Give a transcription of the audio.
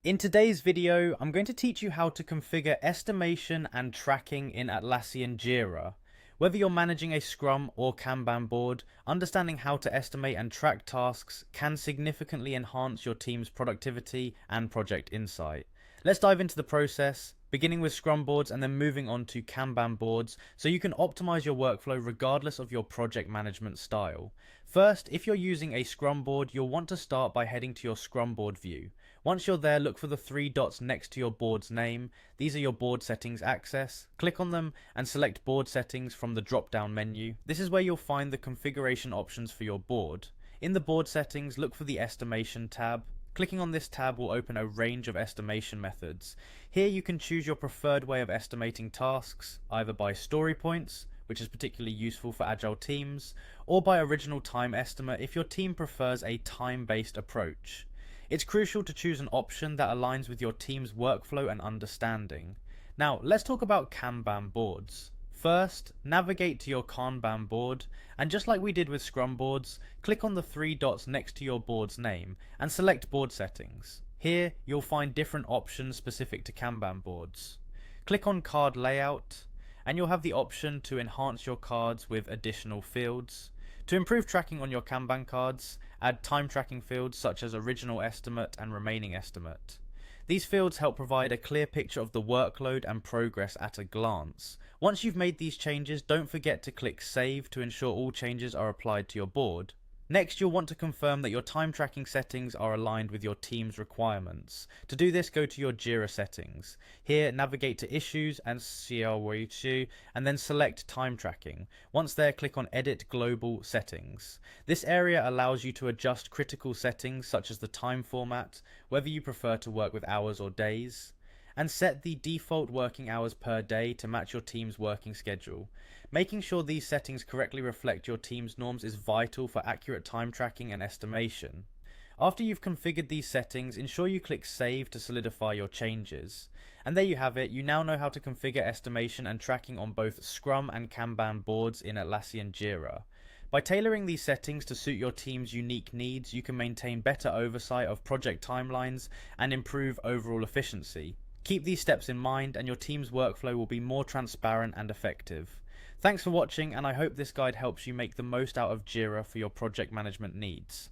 In today's video, I'm going to teach you how to configure estimation and tracking in Atlassian Jira. Whether you're managing a Scrum or Kanban board, understanding how to estimate and track tasks can significantly enhance your team's productivity and project insight. Let's dive into the process, beginning with Scrum boards and then moving on to Kanban boards so you can optimize your workflow regardless of your project management style. First, if you're using a Scrum board, you'll want to start by heading to your Scrum board view. Once you're there, look for the three dots next to your board's name. These are your board settings access. Click on them and select board settings from the drop down menu. This is where you'll find the configuration options for your board. In the board settings, look for the estimation tab. Clicking on this tab will open a range of estimation methods. Here you can choose your preferred way of estimating tasks, either by story points, which is particularly useful for agile teams, or by original time estimate if your team prefers a time-based approach. It's crucial to choose an option that aligns with your team's workflow and understanding. Now, let's talk about Kanban boards. First, navigate to your Kanban board, and just like we did with Scrum boards, click on the three dots next to your board's name and select Board Settings. Here, you'll find different options specific to Kanban boards. Click on Card Layout, and you'll have the option to enhance your cards with additional fields. To improve tracking on your Kanban cards, add time tracking fields such as original estimate and remaining estimate. These fields help provide a clear picture of the workload and progress at a glance. Once you've made these changes, don't forget to click Save to ensure all changes are applied to your board. Next, you'll want to confirm that your time tracking settings are aligned with your team's requirements. To do this, go to your Jira settings. Here, navigate to Issues and CRW and then select Time Tracking. Once there, click on Edit Global Settings. This area allows you to adjust critical settings such as the time format, whether you prefer to work with hours or days, and set the default working hours per day to match your team's working schedule. Making sure these settings correctly reflect your team's norms is vital for accurate time tracking and estimation. After you've configured these settings, ensure you click Save to solidify your changes. And there you have it, you now know how to configure estimation and tracking on both Scrum and Kanban boards in Atlassian Jira. By tailoring these settings to suit your team's unique needs, you can maintain better oversight of project timelines and improve overall efficiency. Keep these steps in mind and your team's workflow will be more transparent and effective. Thanks for watching, and I hope this guide helps you make the most out of Jira for your project management needs.